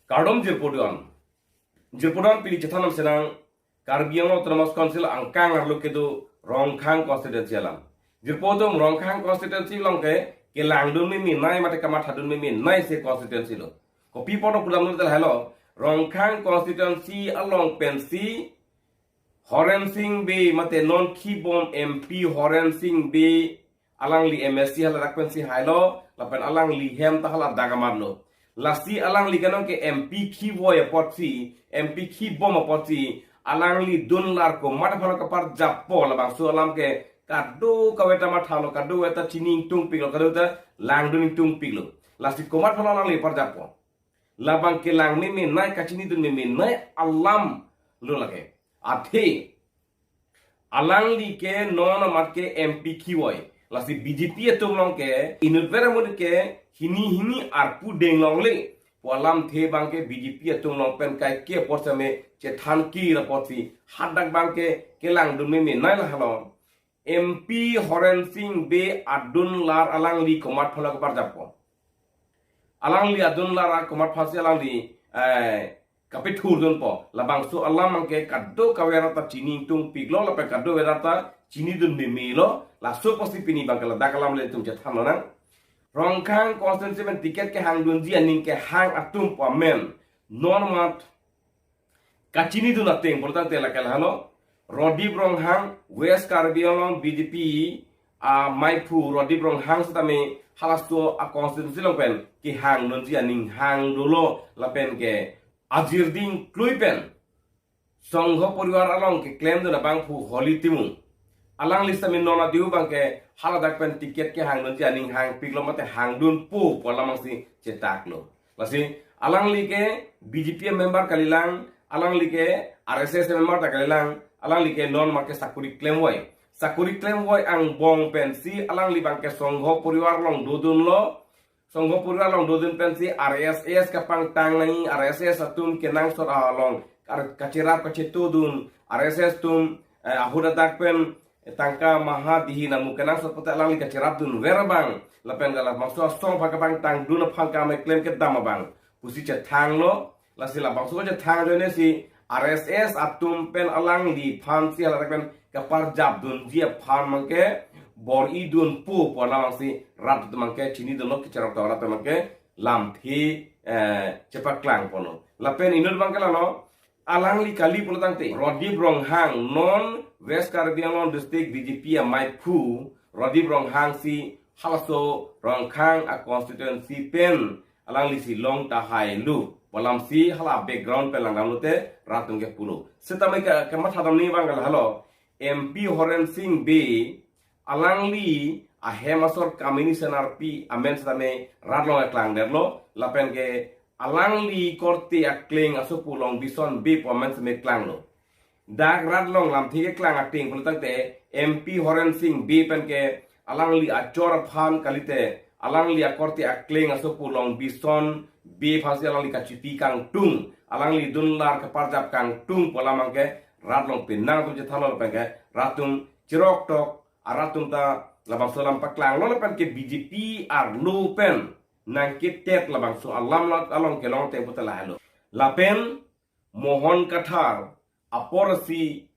Kardom Jirpodon pilih cetanam senang Karbiang Autonomous Council angkang arlo kedo Rongkhang constituency alam. Jirpodom Rongkhang constituency long ke langdun mi nai mate kamat hadun mi nai se constituency lo. Ko pipodo pulam tel hello Rongkhang constituency along pensi Horen Singh be mate non kibom MP Horen Singh be alang li MSC hala rakpensi hailo lapen alang li hem tahala dagamarlo. Lasi alang li ganon ke MP kibo ya potsi MP kibom potsi alang li dunlar ko mata phalo kapar jappo labang su alam ke kado kaweta mathalo kado eta chining tung piglo kado ta langdun tung piglo lasi komat phalo alang li par jappo labang ke lang mi nai kachini dun mi nai alam lo lage athe alang li ke non mat ke MP kiboy lasi BJP etum long ke inulvera mod ke hini arpu deng long le polam the bangke BJP etum long pen kai ke posame che than ki rapoti hadak bangke kelang dun me nai la halo MP Horen Singh be adun lar alang li komat phala ko par japo alang li adun lar komat phasi alang li kapitur don po labang su alam mangke kaddo kawera ta chini tung piglo la pe kaddo wera ta chini dun me milo la su posi pini bangkala dakalam le tum che thamno nang Rongkhang constituency men tiket ke hang dun ji aning ke hang atum po men non mat kachini dun ateng portan te la kala halo Rodip Ronghang West Karbi Anglong BJP Maipu Rodip Ronghang satame halasto a constituency longpen ki hang dun ji aning hang dolo la pen ke Ajirding Kluipen Songho Poriwar along ke claim dun bang pu holi timu alang lista min nona diu bang ke haladak pen tiket ke hang dun ji aning hang piglo mate hang dun pu polamang si cetak lo lasi alang li ke BJP member kalilang alang li ke RSS member ta kalilang alang li ke non marke sakuri claim way ang bong pensi alang li bang ke Songho Poriwar long dodun lo Songho Poriwar long dodun pensi RSS kapang tang nai RSS atum kenang sor along kacirap kacetudun RSS tum ahuda dakpen tangka maha dihi namu kenang sor pota alang li kacirap dun verbang lapen gala maksud song pakapang tang dun phangka me claim ke dama bang pusi che thang lo lasi la bang so che thang lo ne si RSS atum pen alang di phan si ala pen kapar jab dun dia phan mangke bor i dun pu pola mangsi rat mangke chini dun lok charap ta rat mangke lam thi cepak klang pono la pen inur bangke la no alang li kali pola tangte Rodip Ronghang non West Karbi Anglong district BJP Maipu Rodip Ronghang si halaso Rongkhang a constituency pen alang li si long ta hai lu walam si hala background pe lang lute ratung ke pulo setamai ka kemat hadam ni bangal halo MP Horen Singh be alang li a hemasor kamini senarpi amen setame radlong aklang derlo lapen ke alang li korti akling asupulong bison be pomen seme klang lo dak radlong lam thike klang akting pultak te MP Horen Singh be pen ke alang li achor phan kalite alang li akorti akling asupulong bison be phasi alang li kachipi kang tung alang li dunlar kaparjap kang tung polamang ke ratlong pinang tu jethalo penge ratum cirok tok aratum ta labang solam paklang lo pen ke BJP ar lu pen nang kitet labang so alam lat along ke long te putala halo lapen Mohon Kathar aporasi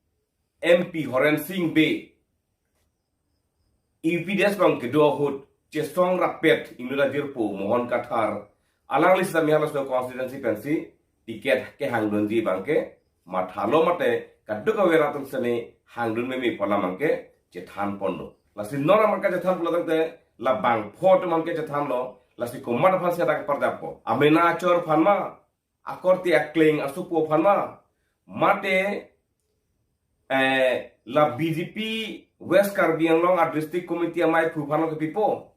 MP Horen Singh be UPDS bang kedua hut cesong rapet indoda dirpu Mohon Kathar alang lista mihalas do constituency pensi tiket ke hangdun di bangke mathalo mate kaddu ka weratum sene hangdun me pola mangke cethan pondo lasi nora mangka cethan pola tangte la bang phot mangke cethan lo lasi komat phase dak pardapo amena chor phanma akorti akling asupo phanma mate la BJP West Karbi Anglong a district committee amai phufano ke pipo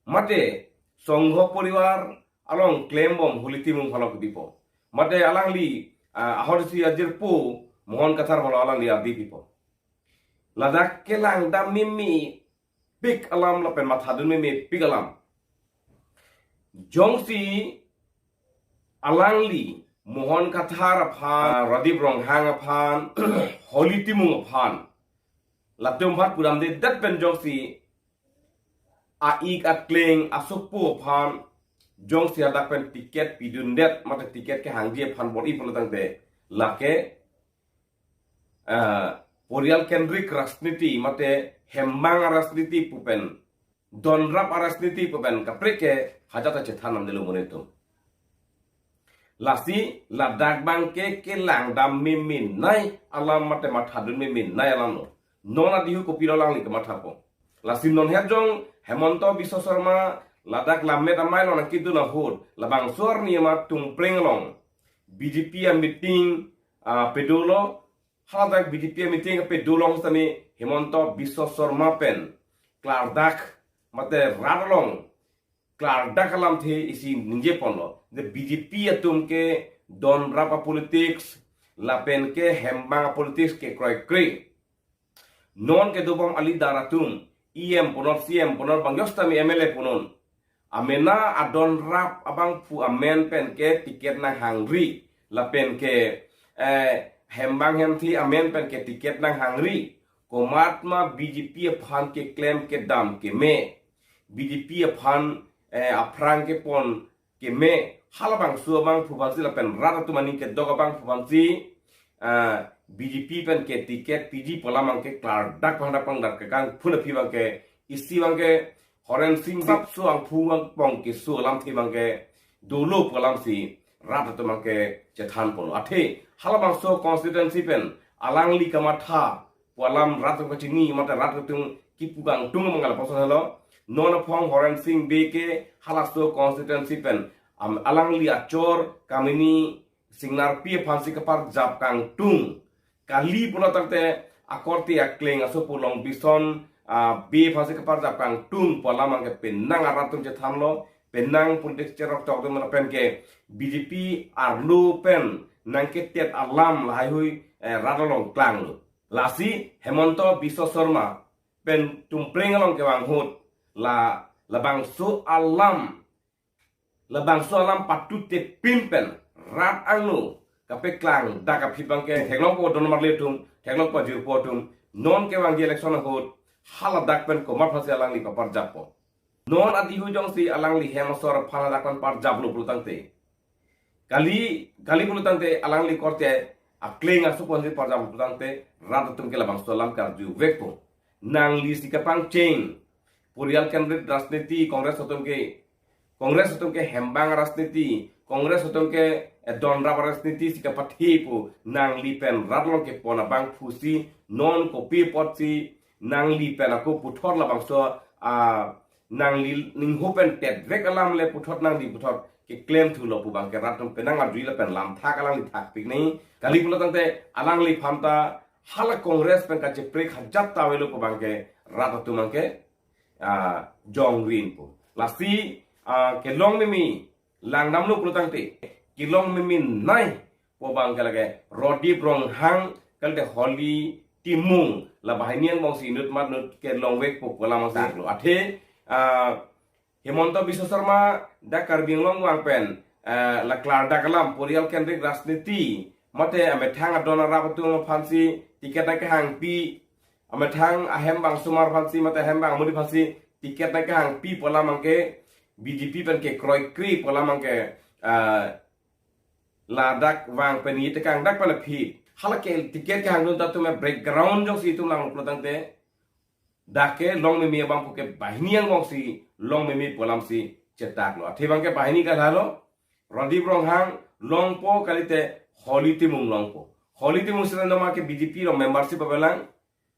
mate Songho Poriwar along claim bom huliti mung phalo ke pipo mate alang li ahorsi ajir pu Mohon Kathar phalo alang li abi pipo ladak kelang dam mimi big alam la pen mathadun mimi big alam jongsi alang li Mohon Kathar phan Rodip Ronghang phan holiti mung phan laptum phat puram de dat pen jongsi a ik a kling a supu phan jong siadak pen tiket pidundet mata tiket ke hangji pan bodi pelutang te lake Porial Kendrick rasniti mate hembang rasniti pupen donrap rasniti pupen kapreke hajata cethanam delu monetum lasi ladak bangke ke lang dam mimin nai alam mate mathadun mimin nai alam no nona dihu kopiro lang li kemathapo lasi non herjong Hemonto Biswa Sarma ladak lamet amai lo nakitu na hod labang suar ni ma tung prenglong BJP a meeting pedolo haladak BJP a meeting pedolong sami Hemonto Biswa Sarma pen klardak mate radlong klardak alam the isi ninje ponlo the BJP atum ke don rapa politics lapen ke hembang politics ke kroy kri non ke dobam ali daratum IM ponor CM ponor bangyostami MLA ponon amena adon rap abang pu amen pen ke tiket nang hangri la pen ke hembang hemthi amen pen ke tiket nang hangri komatma BJP phan ke claim ke dam ke me BJP phan aprang ke pon ke me halabang suabang pu bansi la pen rata maning ke dogabang pu bansi BJP pen ke tiket PG polamang ke klar dak pang dak ke kang phuna phi bang ke isi bang ke Horen Singh sap su ang phuang pong ke su lam thi bang ke dolo polam si rat to mang ke chethan pon athe halabang so constituency pen alangli kamatha polam rat ko chini mata rat tung kipugang tung mangal posalo non phong Horen Singh be ke halaso constituency pen alangli achor kamini singnar pie phansi kapar jap kang tung kali pula tante akorti akleng aso pulong bison be phansi kapar jap kang tung pola mang ke penang aratum je thamlo penang politik cerok tok dum pen ke BJP arlu pen nang ke tet alam lai hui radolong klang lu lasi Hemonto Biswa Sarma pen tumpleng along ke wang hut la labang su alam patut te pimpen rat anu kape klang da ka phibang ke theglong ko don marle tum theglong ko jir po tum non ke wang election hot hala dak pen ko mar phase alang li papar japo non adi hu jong si alang li hemasor phala dak pen par japlo bulutang te kali bulutang te alang li korte akling asu ko par jap bulutang te rat tum ke labang solam kar ju veko nang li sikapang chain Porial Kendrick rasniti Kongres hotum ke hembang rasniti Kongres hotum ke don rap rasniti sika pathipu nang lipen radlong ke pona bang fusi non kopi potsi nang lipen aku puthor la bangso nang li ning hopen tet rek alam le puthot nang di puthot ke claim thu lo pu bang ke ratum penang adui la pen lam thak alang li thak pik nei kali pulo tante alang li phamta hala Kongres pen ka che prek hajat tawelo pu bang ke ratatu mang ke jong rin pu lasi ke long mimi lang namlu pulo tante kilong mimin nai po bang kalage rodi brong hang kalde holi timung la bahinian mong sinut mat nut ke long wek po pola mang saklo athe Hemonto Biswa Sarma da karbing long wang pen la klar da kalam Porial Kendrick rasniti mate ame thang adona rapatu phansi tiket na ke hang pi ame thang ahem bang sumar phansi mate hem bang mudi phansi tiket na ke hang pi pola mang ke BJP pen ke kroi kri pola mang ke ladak wang peni tekang dak pala phi halake tiket ka hangun tatu me background jong si tum lang plotang te dake long me mi bang ke bahini ang mong si long me mi polam si cetak lo athe bang ke bahini ka halo rodi brong hang long po kalite holiti mung long po holiti mung sila nama ke BJP lo membership abelang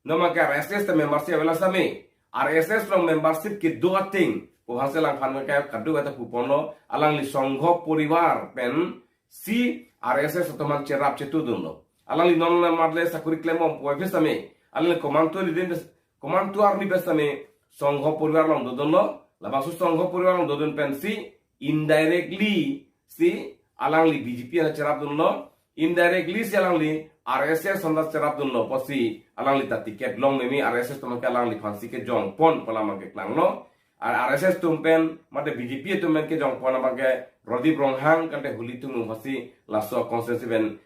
nama ke RSS te membership abelang sami RSS lo membership ke dua ting po haselang phan ka kadu kata pupono alang li songhok poribar pen si RSS otoman cerap cetu duno alang li non madle sakuri klemom po vesame alang komanto li den komanto arni besame songho poribar long dodono la basu songho poribar long dodon pen si indirectly si alang li BJP na cerap duno indirectly si alang li RSS sonda cerap duno posi alang li ta tiket long memi RSS toman ka alang li phansi ke jong pon pola ke klang no RSS tumpen mate BJP tumpen ke jong pon ke rodi brong hang kante huli tung hasi laso konsensi ben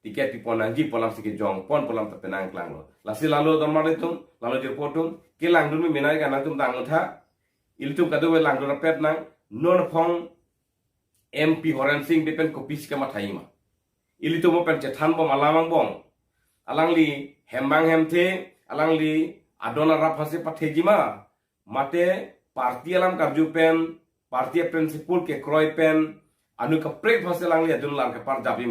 tiket pipon anji polam sike jong pon polam tapenang klang lo lasi lalu don mare tum lalu jer potum ke lang dun mi menai kana tum dang tha il tum kadu lang dun pet nang non phong MP Horan Singh bepen kopis kama thaima ili to mo pen chethan bom alamang bong alangli hembang hemthe alangli adona rapase pathejima mate parti alam karju pen parti principal ke kroy pen anu ka prek phase langli adun lang ka par jabi